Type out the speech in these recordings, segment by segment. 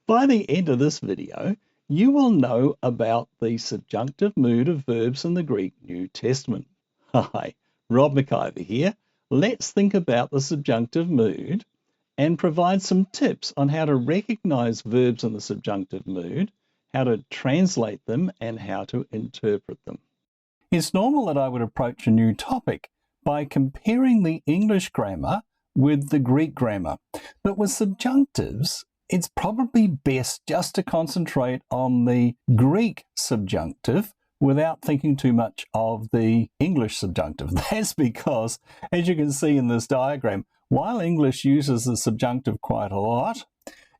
By the end of this video, you will know about the subjunctive mood of verbs in the Greek New Testament. Hi, Rob McIver here. Let's think about the subjunctive mood and provide some tips on how to recognize verbs in the subjunctive mood, how to translate them, and how to interpret them. It's normal that I would approach a new topic by comparing the English grammar with the Greek grammar. But with subjunctives, it's probably best just to concentrate on the Greek subjunctive without thinking too much of the English subjunctive. That's because, as you can see in this diagram, while English uses the subjunctive quite a lot,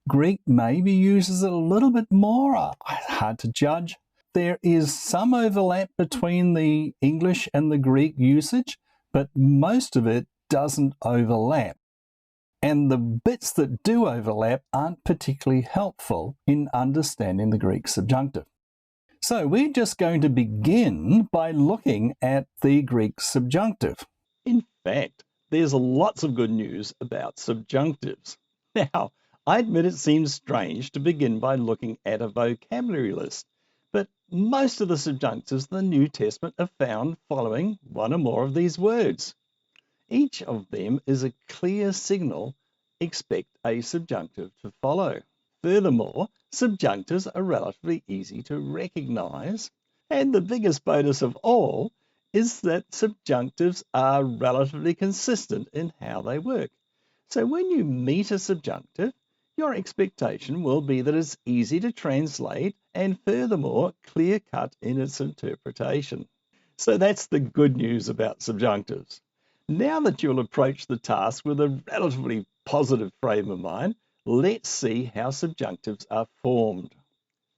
Greek maybe uses it a little bit more. Hard to judge. There is some overlap between the English and the Greek usage, but most of it doesn't overlap. And the bits that do overlap aren't particularly helpful in understanding the Greek subjunctive. So we're just going to begin by looking at the Greek subjunctive. In fact, there's lots of good news about subjunctives. Now, I admit it seems strange to begin by looking at a vocabulary list, but most of the subjunctives in the New Testament are found following one or more of these words. Each of them is a clear signal, expect a subjunctive to follow. Furthermore, subjunctives are relatively easy to recognize, and the biggest bonus of all is that subjunctives are relatively consistent in how they work. So when you meet a subjunctive, your expectation will be that it's easy to translate and furthermore clear-cut in its interpretation. So that's the good news about subjunctives. Now that you'll approach the task with a relatively positive frame of mind, let's see how subjunctives are formed.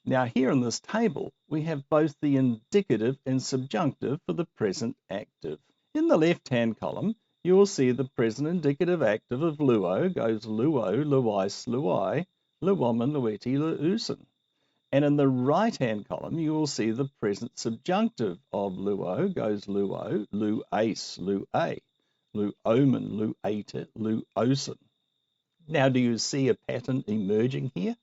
Now here in this table, we have both the indicative and subjunctive for the present active. In the left-hand column, you will see the present indicative active of luo goes luo, luis, luai, luomen, lueti, luusen. And in the right-hand column, you will see the present subjunctive of luo goes luo, luais, luai, luomen, luata, luosen. Now, do you see a pattern emerging here?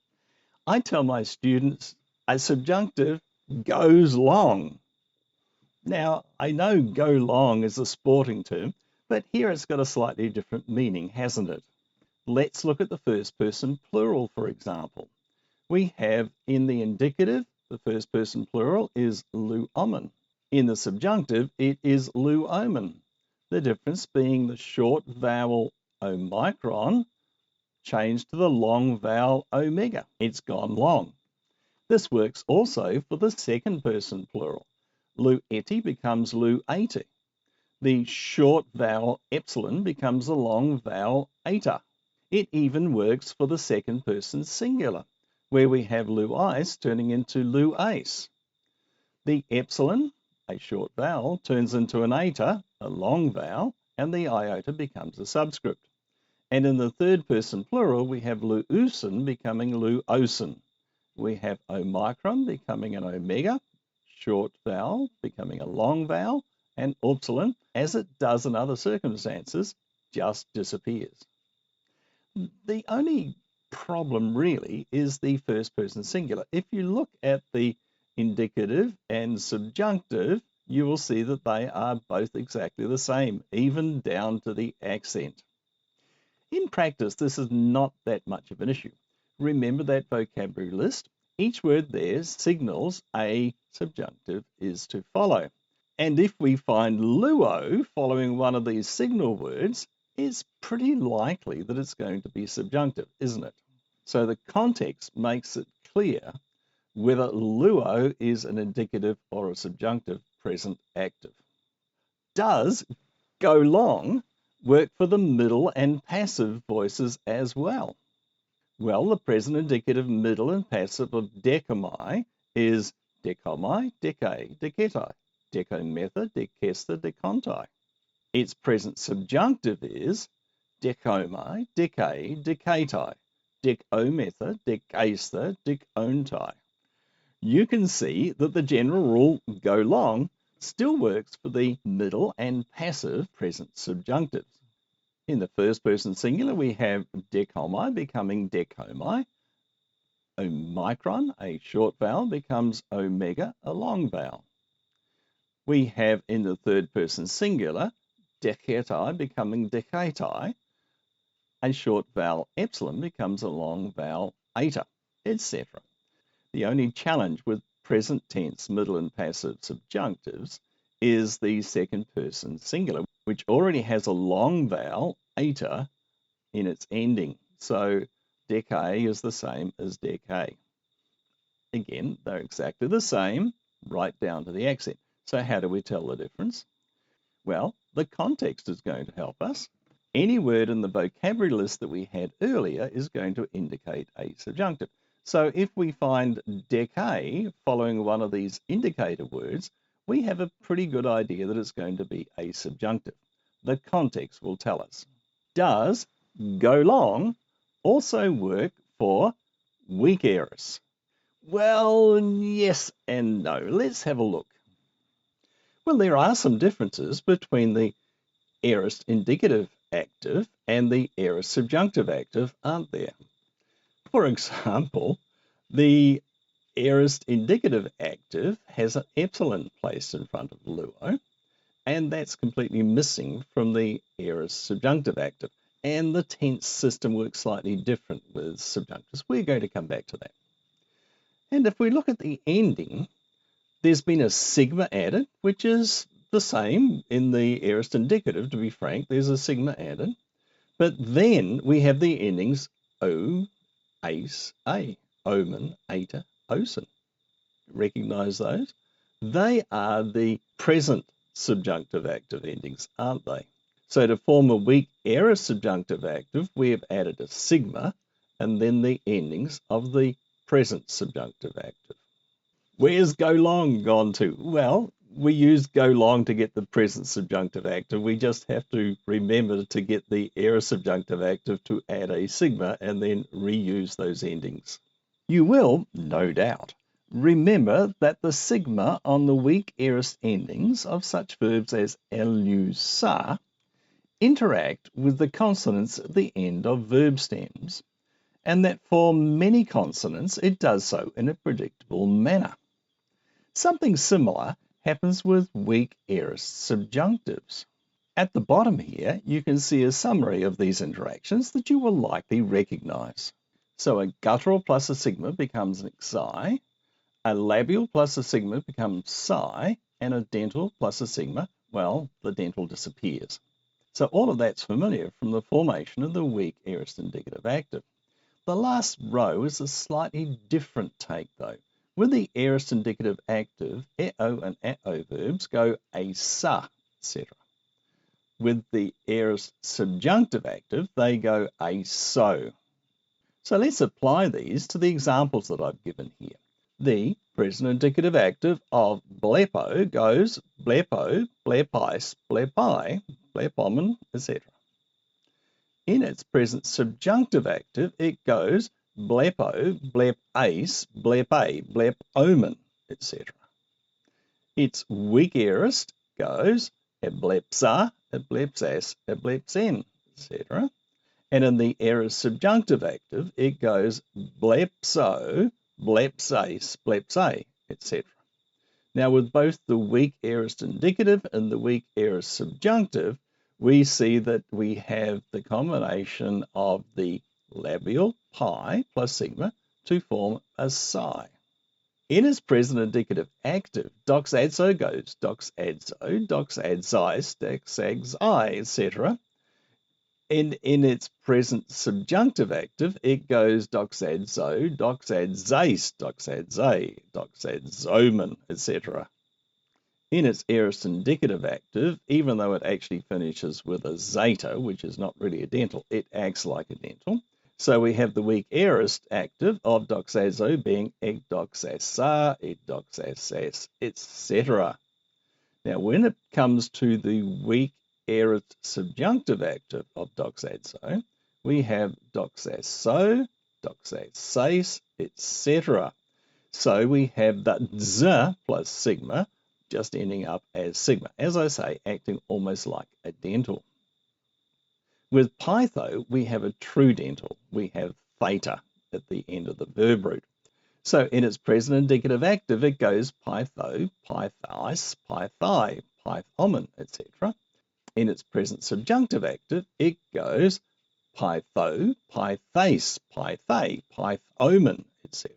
I tell my students a subjunctive goes long. Now, I know go long is a sporting term, but here it's got a slightly different meaning, hasn't it? Let's look at the first person plural, for example. We have in the indicative, the first person plural is luomen. In the subjunctive, it is luomen. The difference being the short vowel omicron changed to the long vowel omega. It's gone long. This works also for the second person plural. Lueti becomes luati. The short vowel epsilon becomes the long vowel eta. It even works for the second person singular, where we have luis turning into luais. The epsilon, a short vowel, turns into an eta, a long vowel, and the iota becomes a subscript. And in the third person plural, we have luusen becoming luosen. We have omicron becoming an omega, short vowel becoming a long vowel, and upsilon, as it does in other circumstances, just disappears. The only problem really is the first person singular. If you look at the indicative and subjunctive, you will see that they are both exactly the same, even down to the accent. In practice, this is not that much of an issue. Remember that vocabulary list. Each word there signals a subjunctive is to follow. And if we find luo following one of these signal words, it's pretty likely that it's going to be subjunctive, isn't it? So the context makes it clear whether luo is an indicative or a subjunctive present active. Does go long work for the middle and passive voices as well? Well, the present indicative middle and passive of decomai is decomai, decai, deketai, decometha, decesta, decontai. Its present subjunctive is decomai, decai, decatai, decometha, decesta, decontai. You can see that the general rule, go long, still works for the middle and passive present subjunctives. In the first person singular, we have decomai becoming decomai, omicron, a short vowel, becomes omega, a long vowel. We have in the third person singular, deceti becoming decati, a short vowel epsilon becomes a long vowel eta, etc. The only challenge with present tense, middle and passive subjunctives is the second person singular, which already has a long vowel, eta, in its ending. So decade is the same as decade. Again, they're exactly the same, right down to the accent. So how do we tell the difference? Well, the context is going to help us. Any word in the vocabulary list that we had earlier is going to indicate a subjunctive. So if we find decay following one of these indicator words, we have a pretty good idea that it's going to be a subjunctive. The context will tell us. Does go long also work for weak aorist? Well, yes and no. Let's have a look. Well, there are some differences between the aorist indicative active and the aorist subjunctive active, aren't there? For example, the aorist indicative active has an epsilon placed in front of luo, and that's completely missing from the aorist subjunctive active. And the tense system works slightly different with subjunctives. We're going to come back to that. And if we look at the ending, there's been a sigma added, which is the same in the aorist indicative, to be frank. There's a sigma added. But then we have the endings o, ace, a, omen, eta, osin. Recognize those? They are the present subjunctive active endings, aren't they? So to form a weak aorist subjunctive active, we have added a sigma and then the endings of the present subjunctive active. Where's go long gone to? Well, we use go long to get the present subjunctive active. We just have to remember to get the aorist subjunctive active to add a sigma and then reuse those endings. You will, no doubt, remember that the sigma on the weak aorist endings of such verbs as sa interact with the consonants at the end of verb stems, and that for many consonants it does so in a predictable manner. Something similar happens with weak aorist subjunctives. At the bottom here, you can see a summary of these interactions that you will likely recognize. So a guttural plus a sigma becomes an xi, a labial plus a sigma becomes psi, and a dental plus a sigma, well, the dental disappears. So all of that's familiar from the formation of the weak aorist indicative active. The last row is a slightly different take though. With the aorist indicative active, eo and ao verbs go sa, etc. With the aorist subjunctive active, they go so. So let's apply these to the examples that I've given here. The present indicative active of blepo goes blepo, blepis, blepi, blepomen, etc. In its present subjunctive active, it goes blepo, blepace, blepe, blepomen, etc. Its weak aorist goes eblepsa, eblepsas, eblepsen, etc. And in the aorist subjunctive active, it goes blepso, blepsase, blepse, etc. Now, with both the weak aorist indicative and the weak aorist subjunctive, we see that we have the combination of the labial pi plus sigma to form a psi. In its present indicative active, doxadzo goes doxadzo, doxadzis, doxagzi, etc. In its present subjunctive active, it goes doxadzo, doxadzase, doxadze, doxadzomen, etc. In its aorist indicative active, even though it actually finishes with a zeta, which is not really a dental, it acts like a dental. So we have the weak aorist active of doxazo being egdoxasa, egdoxasas, etc. Now, when it comes to the weak aorist subjunctive active of doxazo, we have doxaso, doxasase, etc. So we have that z plus sigma just ending up as sigma, as I say, acting almost like a dental. With pytho, we have a true dental. We have theta, at the end of the verb root. So in its present indicative active, it goes pytho, pythais, pythai, pythomen, etc. In its present subjunctive active, it goes pytho, pythais, pythai, pythomen, etc.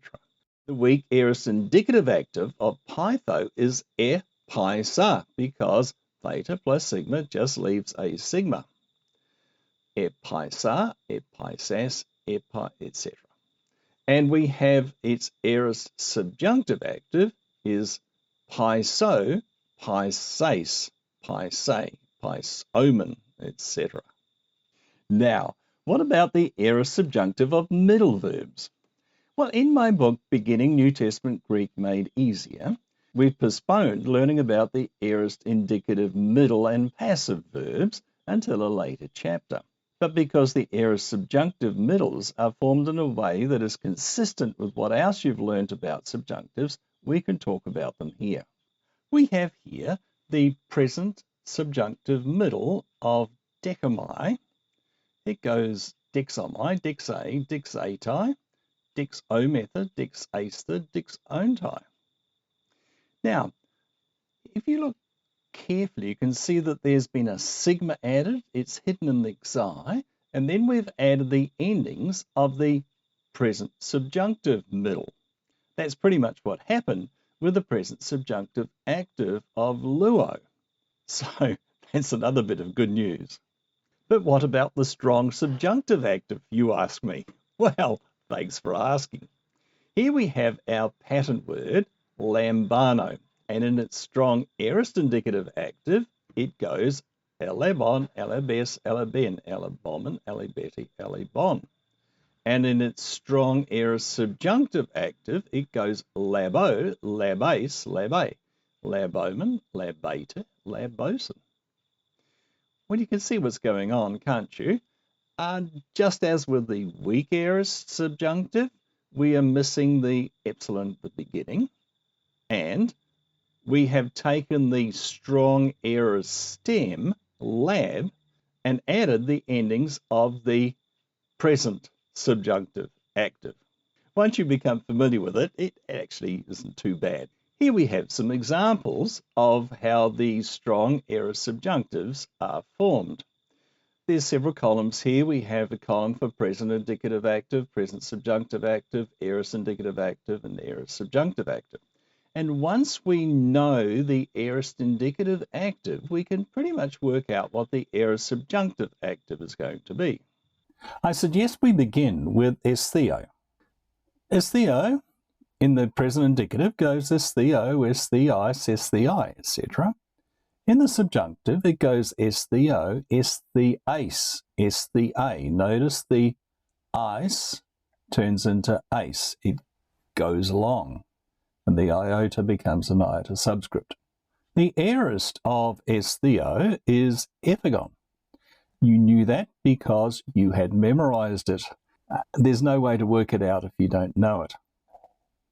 The weak aorist indicative active of pytho is pysa, because theta plus sigma just leaves a sigma. Pysa, pysas, etc. And we have its aorist subjunctive active is pyso, pysase, pysay, pysomen, etc. Now, what about the aorist subjunctive of middle verbs? Well, in my book, Beginning New Testament Greek Made Easier, we've postponed learning about the aorist indicative middle and passive verbs until a later chapter. But because the aorist subjunctive middles are formed in a way that is consistent with what else you've learned about subjunctives, we can talk about them here. We have here the present subjunctive middle of dechomai. It goes dexomai, dexa, dexatai, dexometha, dexaster, dexontai. Now, if you look carefully, you can see that there's been a sigma added. It's hidden in the xi, and then we've added the endings of the present subjunctive middle. That's pretty much what happened with the present subjunctive active of luo. So that's another bit of good news. But what about the strong subjunctive active, you ask me? Well, thanks for asking. Here we have our pattern word, lambano, and in its strong aorist indicative active, it goes elebon, elebes, eleben, elebomen, elebeti, elebon. And in its strong aorist subjunctive active, it goes labo, labase, labe, labomen, labeta, labosen. Well, you can see what's going on, can't you? Just as with the weak aorist subjunctive, we are missing the epsilon at the beginning, and we have taken the strong aorist stem, lab, and added the endings of the present subjunctive active. Once you become familiar with it, it actually isn't too bad. Here we have some examples of how these strong aorist subjunctives are formed. There's several columns here. We have a column for present indicative active, present subjunctive active, aorist indicative active, and aorist subjunctive active. And once we know the aorist indicative active, we can pretty much work out what the aorist subjunctive active is going to be. I suggest we begin with estheo. Estheo in the present indicative goes estheo, esthei, sesthei, etc. In the subjunctive, it goes estheo, estheis, esthea. Notice the ice turns into ace. It goes along, and the iota becomes an iota subscript. The aorist of estheo is ephigon. You knew that because you had memorized it. There's no way to work it out if you don't know it.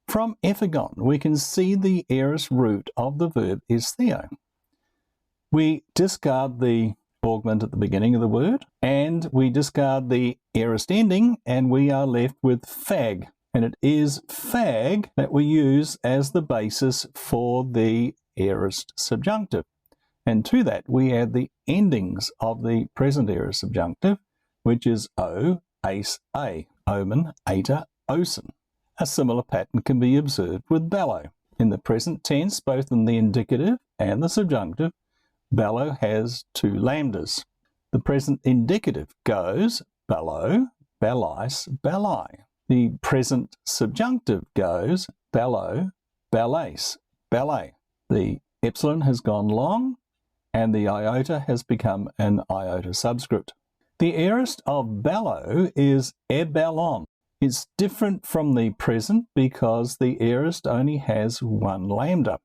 From ephigon, we can see the aorist root of the verb estheo. We discard the augment at the beginning of the word, and we discard the aorist ending, and we are left with fag. And it is fag that we use as the basis for the aorist subjunctive. And to that, we add the endings of the present aorist subjunctive, which is o, ace, a, omen, eta, osen. A similar pattern can be observed with bellow. In the present tense, both in the indicative and the subjunctive, bellow has two lambdas. The present indicative goes bellow, bellice, belli. The present subjunctive goes bellow, bellace, belay. The epsilon has gone long, and the iota has become an iota subscript. The aorist of bellow is ebellon. It's different from the present because the aorist only has one lambda.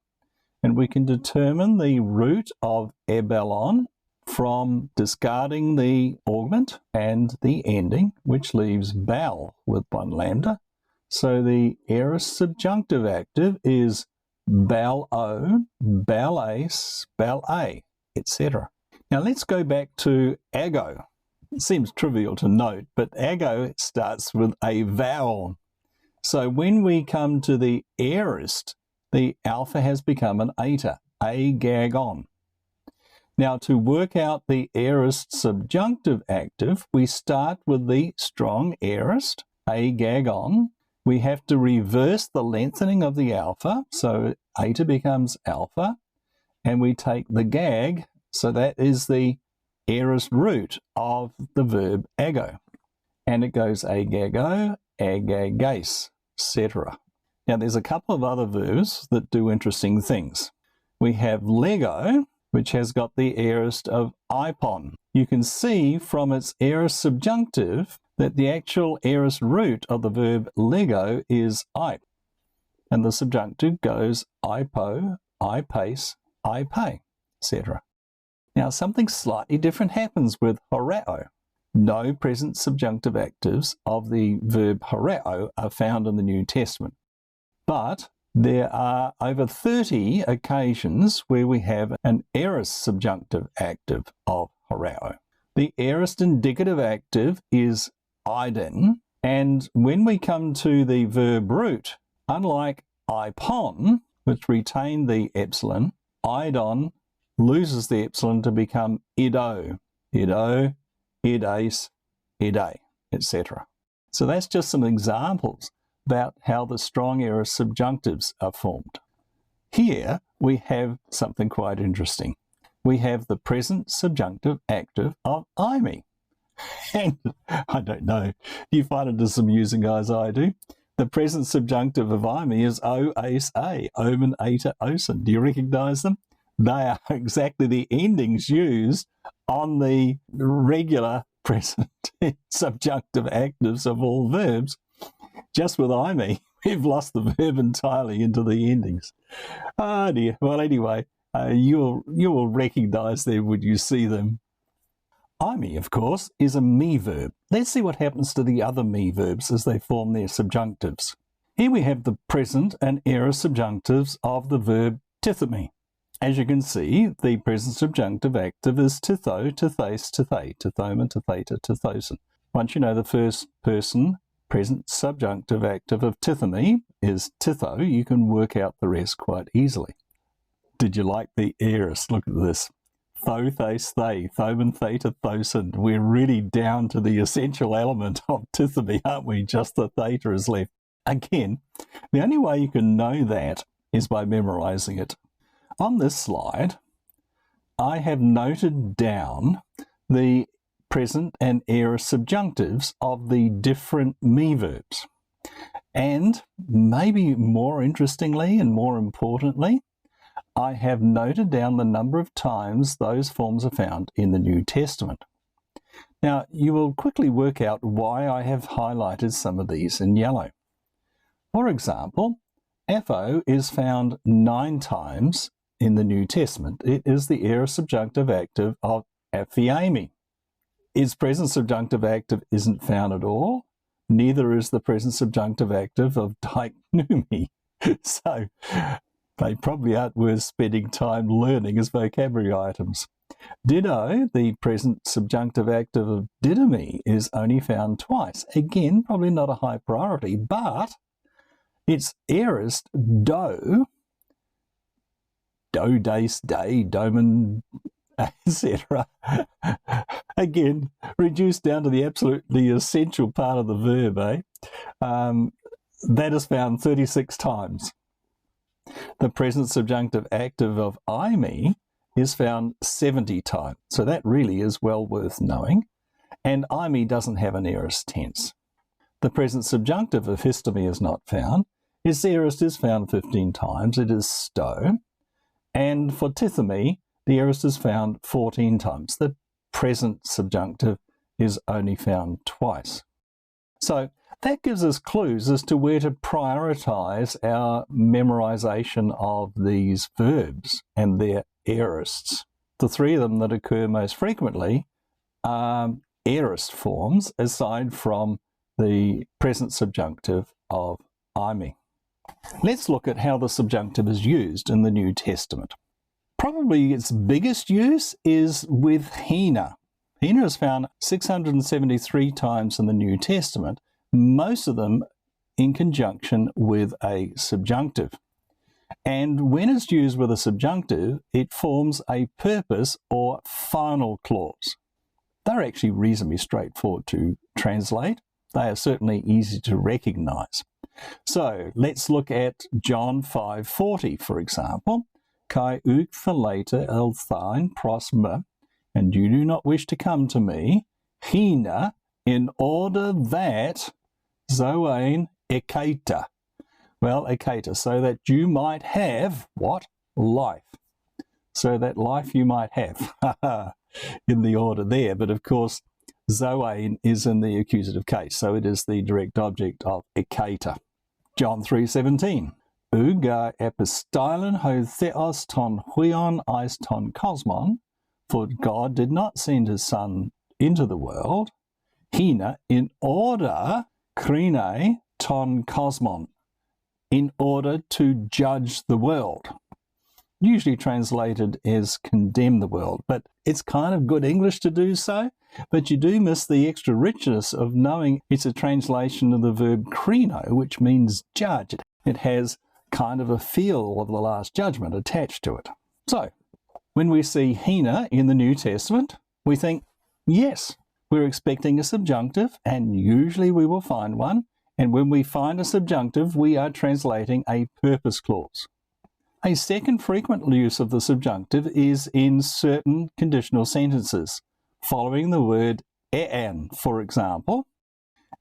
And we can determine the root of ebellon from discarding the augment and the ending, which leaves bell with one lambda. So the aorist subjunctive active is bello, bellace, bella, etc. Now let's go back to ago. It seems trivial to note, but ago starts with a vowel. So when we come to the aorist, the alpha has become an eta, agagon. Now, to work out the aorist subjunctive active, we start with the strong aorist, agagon. We have to reverse the lengthening of the alpha, so eta becomes alpha, and we take the gag, so that is the aorist root of the verb ago. And it goes agago, agagase, etc. Now, there's a couple of other verbs that do interesting things. We have lego, which has got the aorist of ipon. You can see from its aorist subjunctive that the actual aorist root of the verb lego is ip, and the subjunctive goes ipo, ipace, ipay, etc. Now, something slightly different happens with horao. No present subjunctive actives of the verb horao are found in the New Testament, but there are over 30 occasions where we have an aorist subjunctive active of horao. The aorist indicative active is idon, and when we come to the verb root, unlike ipon, which retained the epsilon, idon loses the epsilon to become ido, ido, idace, idae, etc. So that's just some examples about how the strong aorist subjunctives are formed. Here we have something quite interesting. We have the present subjunctive active of eīmī. And I don't know, do you find it as amusing as I do? The present subjunctive of eīmī is o, ace, a, omen, eta, osen. Do you recognize them? They are exactly the endings used on the regular present subjunctive actives of all verbs. Just with eīmī, we've lost the verb entirely into the endings. Oh dear. Well, anyway, you will recognize them when you see them. Eīmī, of course, is a me verb. Let's see what happens to the other me verbs as they form their subjunctives. Here we have the present and aorist subjunctives of the verb tithemi. As you can see, the present subjunctive active is titho, tithase, tithei, tithoma, titheta, tithosin. Once you know the first person present subjunctive active of tithemi is titho, you can work out the rest quite easily. Did you like the aorist? Look at this. Tho, thase, they, thomen, theta, thosin. We're really down to the essential element of tithemi, aren't we? Just the theta is left. Again, the only way you can know that is by memorizing it. On this slide, I have noted down the present and aorist subjunctives of the different me verbs. And maybe more interestingly and more importantly, I have noted down the number of times those forms are found in the New Testament. Now, you will quickly work out why I have highlighted some of these in yellow. For example, apho is found 9 times in the New Testament. It is the aorist subjunctive active of aphiemi. Its present subjunctive active isn't found at all. Neither is the present subjunctive active of diknumi. So they probably aren't worth spending time learning as vocabulary items. Ditto, the present subjunctive active of didomi, is only found twice. Again, probably not a high priority, but its aorist do, dace, day, domen, etc. Again, reduced down to the absolutely essential part of the verb, that is found 36 times. The present subjunctive active of eīmī is found 70 times. So that really is well worth knowing. And eīmī doesn't have an aorist tense. The present subjunctive of histemi is not found. Its aorist is found 15 times. It is sto. And for tithemi, the aorist is found 14 times. The present subjunctive is only found twice. So that gives us clues as to where to prioritize our memorization of these verbs and their aorists. The 3 of them that occur most frequently are aorist forms, aside from the present subjunctive of eīmī. Let's look at how the subjunctive is used in the New Testament. Probably its biggest use is with hina. Hina is found 673 times in the New Testament, most of them in conjunction with a subjunctive. And when it's used with a subjunctive, it forms a purpose or final clause. They're actually reasonably straightforward to translate. They are certainly easy to recognize. So let's look at John 5:40, for example. Kai uk verlaten elthein pros me, and you do not wish to come to me, hina, in order that zoein ekata. Well, ekata, so that you might have what? Life. So that life you might have. In the order there, but of course, zoein is in the accusative case, so it is the direct object of ekata. John 3:17. Uga epistylon ho theos ton huion eis ton cosmon, for God did not send his Son into the world, hina, in order, krine ton cosmon, in order to judge the world. Usually translated as condemn the world, but it's kind of good English to do so, but you do miss the extra richness of knowing it's a translation of the verb krino, which means judge. It has kind of a feel of the Last Judgment attached to it. So, when we see hina in the New Testament, we think, yes, we're expecting a subjunctive, and usually we will find one, and when we find a subjunctive, we are translating a purpose clause. A second frequent use of the subjunctive is in certain conditional sentences, following the word ean, for example,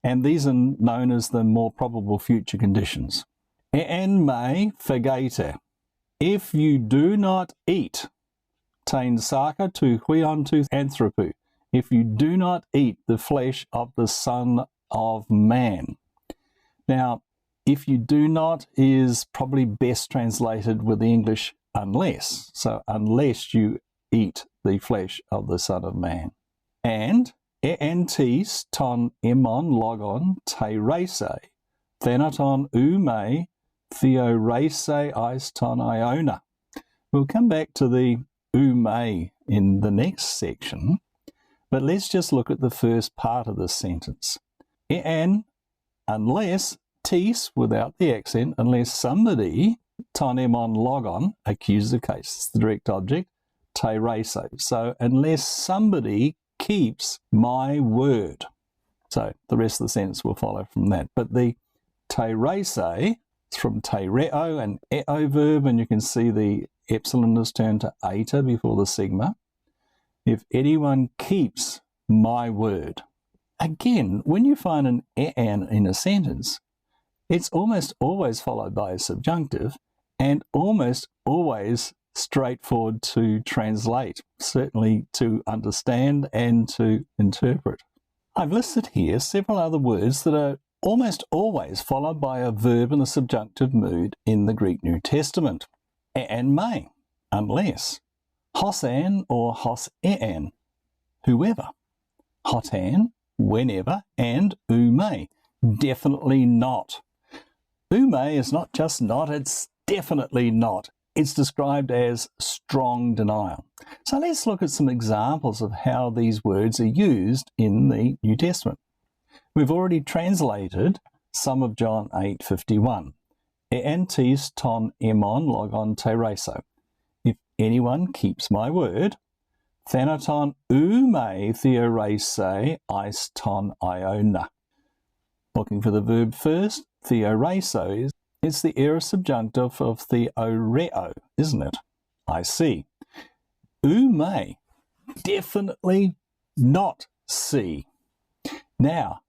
and these are known as the more probable future conditions. Ean me vergete. If you do not eat, tein saka tu huion tu anthropu. If you do not eat the flesh of the Son of Man. Now, if you do not is probably best translated with the English unless. So unless you eat the flesh of the Son of Man. And entis ton emon logon te rese, thenaton me theorese eis ton iona. We'll come back to the me in the next section, but let's just look at the first part of this sentence. En, unless, tis, without the accent, unless somebody, ton emon logon, accusative case, it's the direct object, te reso. So unless somebody keeps my word. So the rest of the sentence will follow from that. But the te rese, it's from te reo, an eo verb, and you can see the epsilon is turned to eta before the sigma. If anyone keeps my word. Again, when you find an an in a sentence, it's almost always followed by a subjunctive and almost always straightforward to translate, certainly to understand and to interpret. I've listed here several other words that are almost always followed by a verb in the subjunctive mood in the Greek New Testament. And may, unless. Hosan or hosean, whoever. Hotan, whenever, and ume, definitely not. Ume is not just not, it's definitely not. It's described as strong denial. So let's look at some examples of how these words are used in the New Testament. We've already translated some of John 8:51. Eantis ton emon logon te reso. If anyone keeps my word, thanaton ume theorese eis ton iona. Looking for the verb first, theoreso it's the aorist subjunctive of theoreo, isn't it? I see. Ume, definitely not see. Now,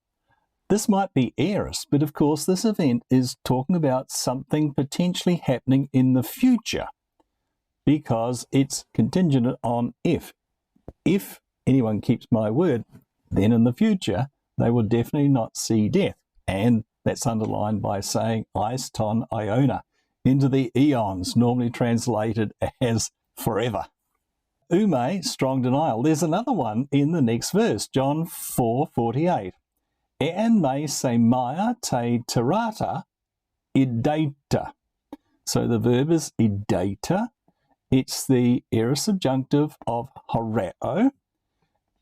this might be aorist, but of course this event is talking about something potentially happening in the future because it's contingent on if. If anyone keeps my word, then in the future they will definitely not see death. And that's underlined by saying eis ton iona, into the eons, normally translated as forever. Ume, strong denial. There's another one in the next verse, John 4:48. Ean me se maya te terata idata. So the verb is idata. It's the aorist subjunctive of horeo.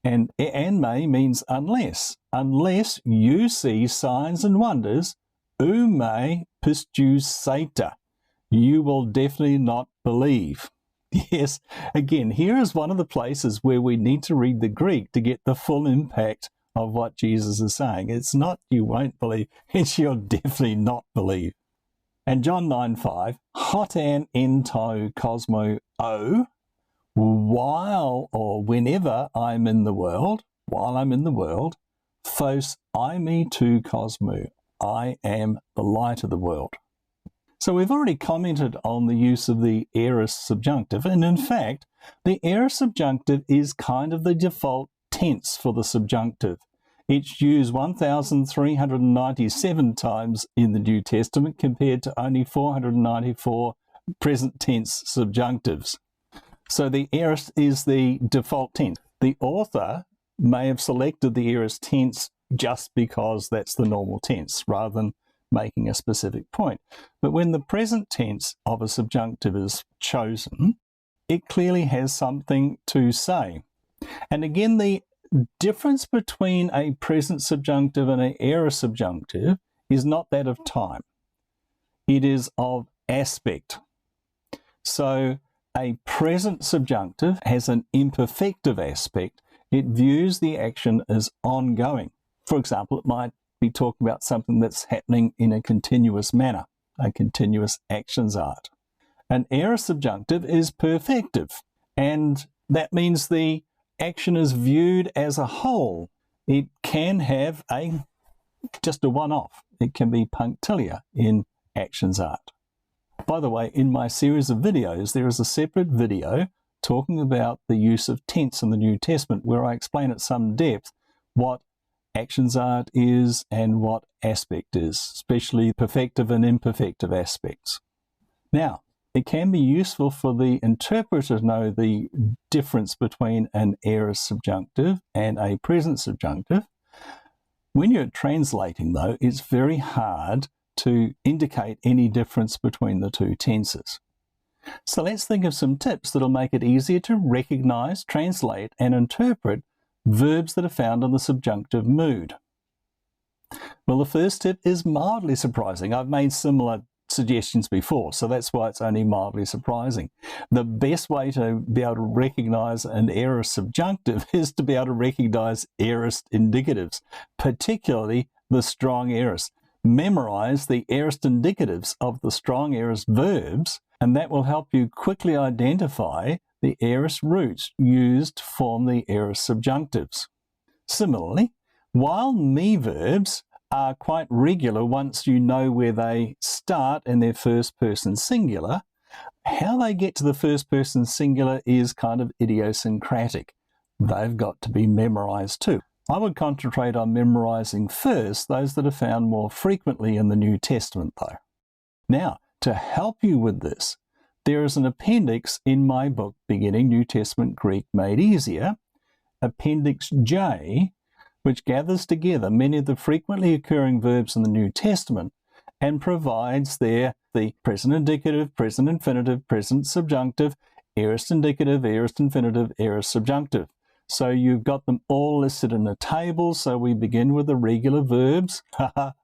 And may means unless. Unless you see signs and wonders, eīmī pistusēta. You will definitely not believe. Yes, again, here is one of the places where we need to read the Greek to get the full impact of what Jesus is saying. It's not you won't believe, it's you'll definitely not believe. And John 9:5, hotan en to cosmo o, while or whenever I'm in the world, phos eīmī to cosmo, I am the light of the world. So we've already commented on the use of the aorist subjunctive, and in fact, the aorist subjunctive is kind of the default tense for the subjunctive. It's used 1,397 times in the New Testament compared to only 494 present tense subjunctives. So the aorist is the default tense. The author may have selected the aorist tense just because that's the normal tense rather than making a specific point. But when the present tense of a subjunctive is chosen, it clearly has something to say. And again, the difference between a present subjunctive and an aorist subjunctive is not that of time. It is of aspect. So a present subjunctive has an imperfective aspect. It views the action as ongoing. For example, it might be talking about something that's happening in a continuous manner, a continuous actions art. An aorist subjunctive is perfective, and that means the action is viewed as a whole. It can have just a one-off. It can be punctiliar in actions art. By the way, in my series of videos, there is a separate video talking about the use of tense in the New Testament where I explain at some depth what actions art is and what aspect is, especially perfective and imperfective aspects. Now, it can be useful for the interpreter to know the difference between an aorist subjunctive and a present subjunctive. When you're translating, though, it's very hard to indicate any difference between the two tenses. So let's think of some tips that'll make it easier to recognize, translate, and interpret verbs that are found in the subjunctive mood. Well, the first tip is mildly surprising. I've made similar suggestions before, so that's why it's only mildly surprising. The best way to be able to recognize an aorist subjunctive is to be able to recognize aorist indicatives, particularly the strong aorist. Memorize the aorist indicatives of the strong aorist verbs, and that will help you quickly identify the aorist roots used to form the aorist subjunctives. Similarly, while me verbs are quite regular once you know where they start in their first person singular, how they get to the first person singular is kind of idiosyncratic. They've got to be memorized too. I would concentrate on memorizing first those that are found more frequently in the New Testament, though. Now, to help you with this, there is an appendix in my book, Beginning New Testament Greek Made Easier, Appendix J, which gathers together many of the frequently occurring verbs in the New Testament and provides there the present indicative, present infinitive, present subjunctive, aorist indicative, aorist infinitive, aorist subjunctive. So you've got them all listed in a table. So we begin with the regular verbs.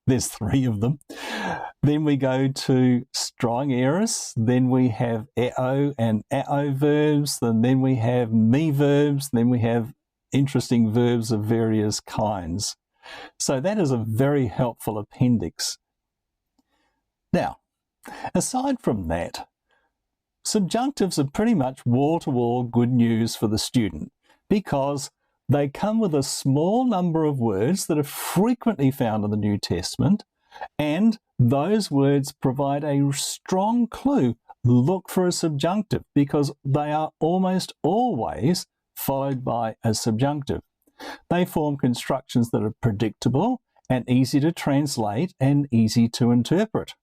There's 3 of them. Then we go to strong aorists. Then we have eo and ao verbs. And then we have me verbs. Then we have interesting verbs of various kinds. So that is a very helpful appendix. Now, aside from that, subjunctives are pretty much wall-to-wall good news for the student, because they come with a small number of words that are frequently found in the New Testament, and those words provide a strong clue. Look for a subjunctive, because they are almost always followed by a subjunctive. They form constructions that are predictable and easy to translate and easy to interpret.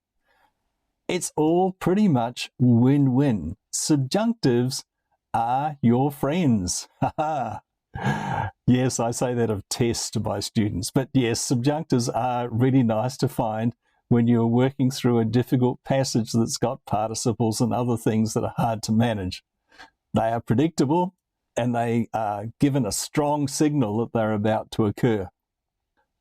It's all pretty much win-win. Subjunctives are your friends. Yes, I say that of test by students, but yes, subjunctives are really nice to find when you're working through a difficult passage that's got participles and other things that are hard to manage. They are predictable, and they are given a strong signal that they're about to occur.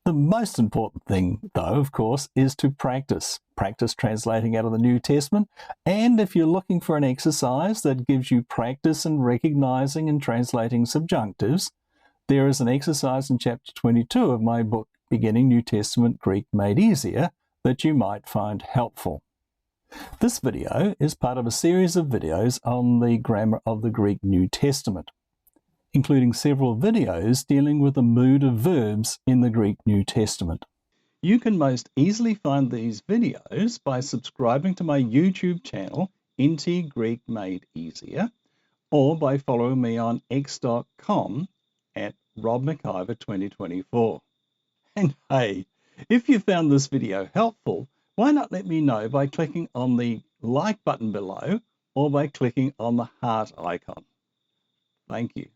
The most important thing, though, of course, is to practice. Practice translating out of the New Testament. And if you're looking for an exercise that gives you practice in recognizing and translating subjunctives, there is an exercise in chapter 22 of my book, Beginning New Testament Greek Made Easier, that you might find helpful. This video is part of a series of videos on the grammar of the Greek New Testament, including several videos dealing with the mood of verbs in the Greek New Testament. You can most easily find these videos by subscribing to my YouTube channel, NT Greek Made Easier, or by following me on x.com at McIver 2024. And hey, if you found this video helpful, why not let me know by clicking on the like button below or by clicking on the heart icon. Thank you.